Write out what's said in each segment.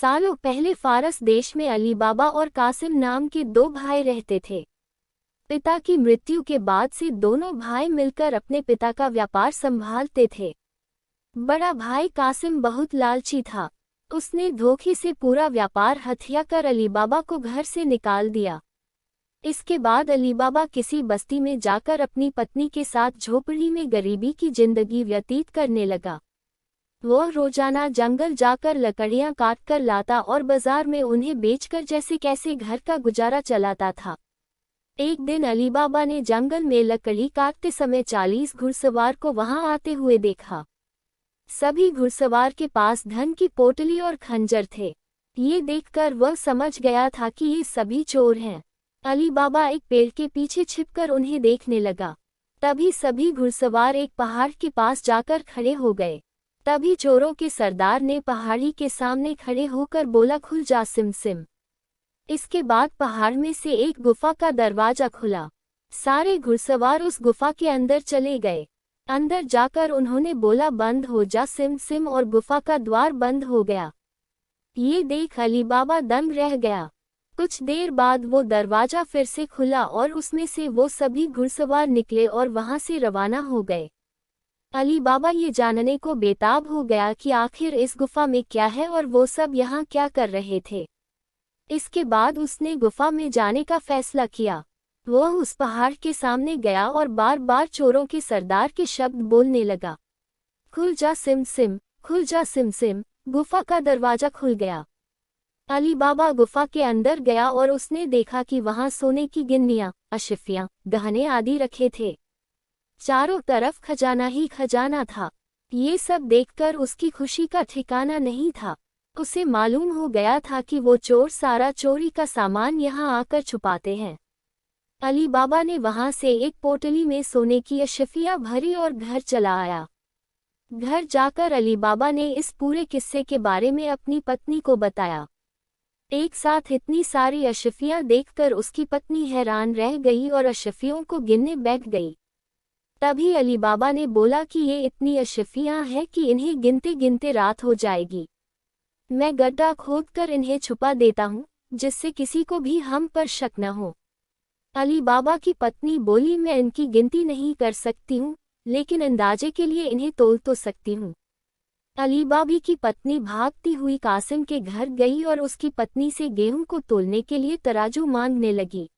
सालों पहले फारस देश में अली बाबा और कासिम नाम के दो भाई रहते थे। पिता की मृत्यु के बाद से दोनों भाई मिलकर अपने पिता का व्यापार संभालते थे। बड़ा भाई कासिम बहुत लालची था। उसने धोखे से पूरा व्यापार हथिया कर अली बाबा को घर से निकाल दिया। इसके बाद अली बाबा किसी बस्ती में जाकर अपनी पत्नी के साथ झोपड़ी में गरीबी की जिंदगी व्यतीत करने लगा। वह रोजाना जंगल जाकर लकड़ियां काटकर लाता और बाजार में उन्हें बेचकर जैसे कैसे घर का गुजारा चलाता था। एक दिन अली बाबा ने जंगल में लकड़ी काटते समय 40 घुड़सवार को वहां आते हुए देखा। सभी घुड़सवार के पास धन की पोटली और खंजर थे। ये देखकर वह समझ गया था कि ये सभी चोर हैं। अली बाबा एक पेड़ के पीछे छिपकर उन्हें देखने लगा। तभी सभी घुड़सवार एक पहाड़ के पास जाकर खड़े हो गए। तभी चोरों के सरदार ने पहाड़ी के सामने खड़े होकर बोला, खुल जा सिम सिम। इसके बाद पहाड़ में से एक गुफा का दरवाजा खुला। सारे घुड़सवार उस गुफा के अंदर चले गए। अंदर जाकर उन्होंने बोला, बंद हो जा सिम सिम, और गुफा का द्वार बंद हो गया। ये देख अली बाबा दंग रह गया। कुछ देर बाद वो दरवाजा फिर से खुला और उसमें से वो सभी घुड़सवार निकले और वहां से रवाना हो गए। अली बाबा ये जानने को बेताब हो गया कि आखिर इस गुफा में क्या है और वो सब यहाँ क्या कर रहे थे। इसके बाद उसने गुफा में जाने का फैसला किया। वह उस पहाड़ के सामने गया और बार बार चोरों के सरदार के शब्द बोलने लगा, खुल जा सिम सिम, खुल जा सिम सिम। गुफा का दरवाजा खुल गया। अली बाबा गुफा के अंदर गया और उसने देखा कि वहां सोने की गिन्नियां, अशिफियां, गहने आदि रखे थे। चारों तरफ खजाना ही खजाना था। ये सब देखकर उसकी खुशी का ठिकाना नहीं था। उसे मालूम हो गया था कि वो चोर सारा चोरी का सामान यहाँ आकर छुपाते हैं। अली बाबा ने वहां से एक पोटली में सोने की अशिफियां भरी और घर चला आया। घर जाकर अली बाबा ने इस पूरे किस्से के बारे में अपनी पत्नी को बताया। एक साथ इतनी सारी अशिफियां देखकर उसकी पत्नी हैरान रह गई और अशिफियों को गिनने बैठ गई। तभी अली बाबा ने बोला कि ये इतनी अशिफियां हैं कि इन्हें गिनते गिनते रात हो जाएगी। मैं गड्ढा खोदकर इन्हें छुपा देता हूँ, जिससे किसी को भी हम पर शक न हो। अली बाबा की पत्नी बोली, मैं इनकी गिनती नहीं कर सकती हूँ, लेकिन अंदाजे के लिए इन्हें तोल तो सकती हूँ। अली बाबा की पत्नी भागती हुई कासिम के घर गई और उसकी पत्नी से गेहूं को तोलने के लिए तराजू मांगने लगी।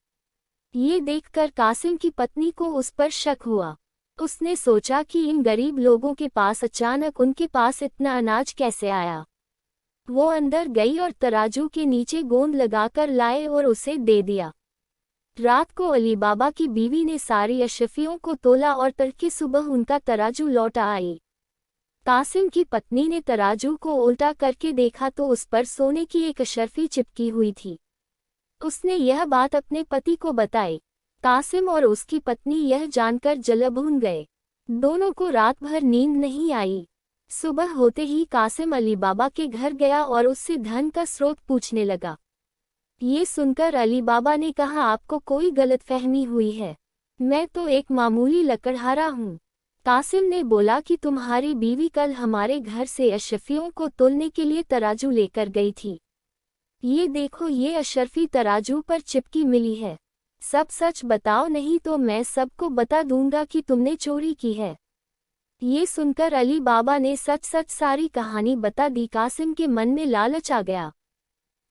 ये देखकर कासिम की पत्नी को उस पर शक हुआ। उसने सोचा कि इन गरीब लोगों के पास अचानक उनके पास इतना अनाज कैसे आया। वो अंदर गई और तराजू के नीचे गोंद लगाकर लाए और उसे दे दिया। रात को अली बाबा की बीवी ने सारी अशरफियों को तोला और तड़के सुबह उनका तराजू लौटा आई। कासिम की पत्नी ने तराजू को उल्टा करके देखा तो उस पर सोने की एक अशरफी चिपकी हुई थी। उसने यह बात अपने पति को बताई। कासिम और उसकी पत्नी यह जानकर जलभून गए। दोनों को रात भर नींद नहीं आई। सुबह होते ही कासिम अली बाबा के घर गया और उससे धन का स्रोत पूछने लगा। ये सुनकर अली बाबा ने कहा, आपको कोई गलतफहमी हुई है, मैं तो एक मामूली लकड़हारा हूँ। कासिम ने बोला कि तुम्हारी बीवी कल हमारे घर से अशरफियों को तोलने के लिए तराजू लेकर गई थी। ये देखो, ये अशरफी तराजू पर चिपकी मिली है। सब सच बताओ, नहीं तो मैं सबको बता दूंगा कि तुमने चोरी की है। ये सुनकर अली बाबा ने सच सच सारी कहानी बता दी। कासिम के मन में लालच आ गया।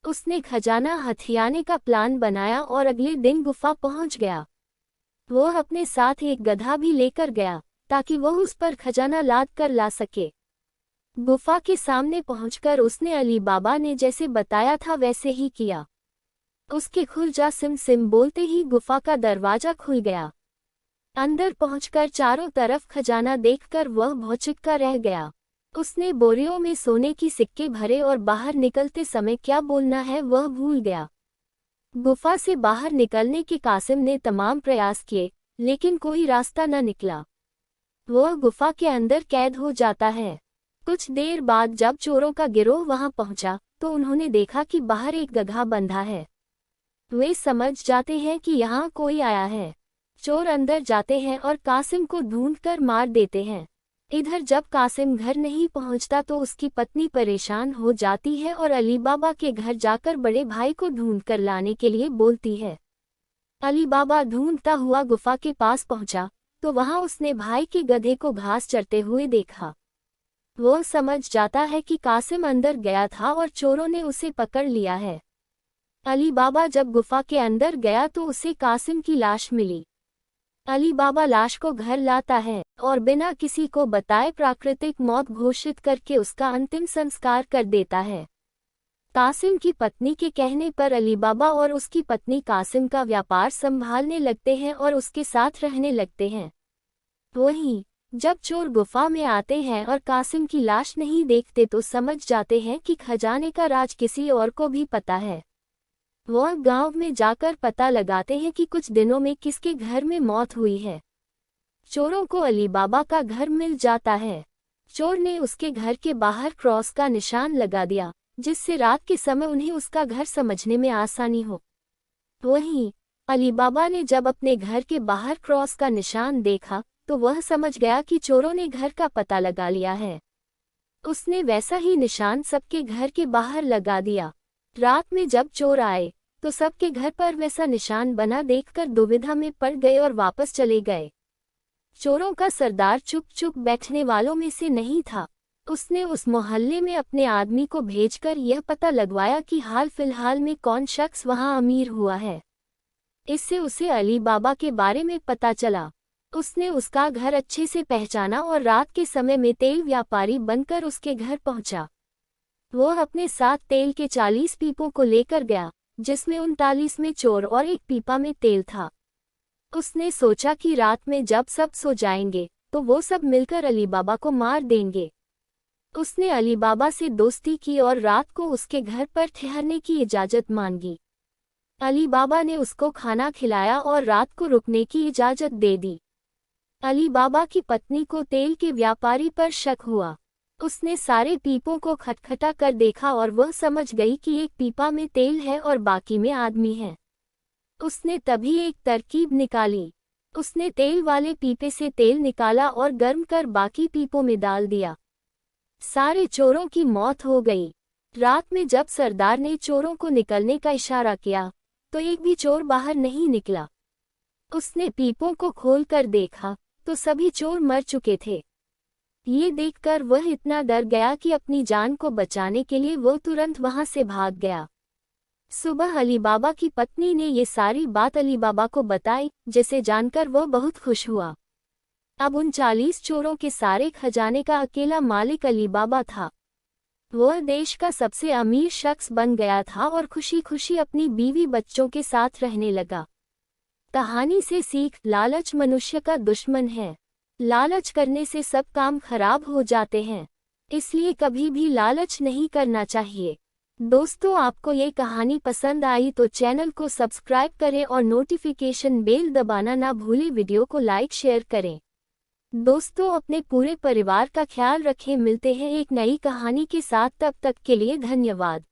उसने खजाना हथियाने का प्लान बनाया और अगले दिन गुफा पहुंच गया। वह अपने साथ एक गधा भी लेकर गया ताकि वह उस पर खजाना लाद कर ला सके। गुफा के सामने पहुंचकर उसने अली बाबा ने जैसे बताया था वैसे ही किया। उसके खुल जा सिम सिम बोलते ही गुफा का दरवाजा खुल गया। अंदर पहुंचकर चारों तरफ खजाना देखकर वह भौचक्का रह गया। उसने बोरियों में सोने की सिक्के भरे और बाहर निकलते समय क्या बोलना है वह भूल गया। गुफा से बाहर निकलने के कासिम ने तमाम प्रयास किए, लेकिन कोई रास्ता न निकला। वह गुफा के अंदर कैद हो जाता है। कुछ देर बाद जब चोरों का गिरोह वहां पहुंचा तो उन्होंने देखा कि बाहर एक गधा बंधा है। वे समझ जाते हैं कि यहाँ कोई आया है। चोर अंदर जाते हैं और कासिम को ढूंढकर मार देते हैं। इधर जब कासिम घर नहीं पहुंचता तो उसकी पत्नी परेशान हो जाती है और अली बाबा के घर जाकर बड़े भाई को ढूंढ कर लाने के लिए बोलती है। अली बाबा ढूंढता हुआ गुफा के पास पहुंचा तो वहां उसने भाई के गधे को घास चरते हुए देखा। वो समझ जाता है कि कासिम अंदर गया था और चोरों ने उसे पकड़ लिया है। अली बाबा जब गुफा के अंदर गया तो उसे कासिम की लाश मिली। अली बाबा लाश को घर लाता है और बिना किसी को बताए प्राकृतिक मौत घोषित करके उसका अंतिम संस्कार कर देता है। कासिम की पत्नी के कहने पर अली बाबा और उसकी पत्नी कासिम का व्यापार संभालने लगते हैं और उसके साथ रहने लगते हैं। वहीं जब चोर गुफा में आते हैं और कासिम की लाश नहीं देखते तो समझ जाते हैं कि खजाने का राज किसी और को भी पता है। वो गांव में जाकर पता लगाते हैं कि कुछ दिनों में किसके घर में मौत हुई है। चोरों को अली बाबा का घर मिल जाता है। चोर ने उसके घर के बाहर क्रॉस का निशान लगा दिया जिससे रात के समय उन्हें उसका घर समझने में आसानी हो। वहीं अली बाबा ने जब अपने घर के बाहर क्रॉस का निशान देखा तो वह समझ गया कि चोरों ने घर का पता लगा लिया है। उसने वैसा ही निशान सबके घर के बाहर लगा दिया। रात में जब चोर आए तो सबके घर पर वैसा निशान बना देखकर दुविधा में पड़ गए और वापस चले गए। चोरों का सरदार चुप चुप बैठने वालों में से नहीं था। उसने उस मोहल्ले में अपने आदमी को भेजकर यह पता लगवाया कि हाल फिलहाल में कौन शख्स वहां अमीर हुआ है। इससे उसे अली बाबा के बारे में पता चला। उसने उसका घर अच्छे से पहचाना और रात के समय में तेल व्यापारी बनकर उसके घर पहुंचा। वो अपने साथ तेल के 40 पीपों को लेकर गया जिसमें 39 में चोर और एक पीपा में तेल था। उसने सोचा कि रात में जब सब सो जाएंगे तो वो सब मिलकर अली बाबा को मार देंगे। उसने अली बाबा से दोस्ती की और रात को उसके घर पर ठहरने की इजाज़त मांगी। अली बाबा ने उसको खाना खिलाया और रात को रुकने की इजाज़त दे दी। अली बाबा की पत्नी को तेल के व्यापारी पर शक हुआ। उसने सारे पीपों को खटखटा कर देखा और वह समझ गई कि एक पीपा में तेल है और बाकी में आदमी है। उसने तभी एक तरकीब निकाली। उसने तेल वाले पीपे से तेल निकाला और गर्म कर बाकी पीपों में डाल दिया। सारे चोरों की मौत हो गई। रात में जब सरदार ने चोरों को निकलने का इशारा किया तो एक भी चोर बाहर नहीं निकला। उसने पीपों को खोलकर देखा तो सभी चोर मर चुके थे। ये देखकर वह इतना डर गया कि अपनी जान को बचाने के लिए वो तुरंत वहां से भाग गया। सुबह अली बाबा की पत्नी ने ये सारी बात अली बाबा को बताई जिसे जानकर वह बहुत खुश हुआ। अब उन 40 चोरों के सारे खजाने का अकेला मालिक अली बाबा था। वह देश का सबसे अमीर शख्स बन गया था और खुशी खुशी अपनी बीवी बच्चों के साथ रहने लगा। कहानी से सीख: लालच मनुष्य का दुश्मन है। लालच करने से सब काम खराब हो जाते हैं, इसलिए कभी भी लालच नहीं करना चाहिए। दोस्तों, आपको ये कहानी पसंद आई तो चैनल को सब्सक्राइब करें और नोटिफिकेशन बेल दबाना ना भूलें। वीडियो को लाइक शेयर करें। दोस्तों, अपने पूरे परिवार का ख्याल रखें। मिलते हैं एक नई कहानी के साथ, तब तक के लिए धन्यवाद।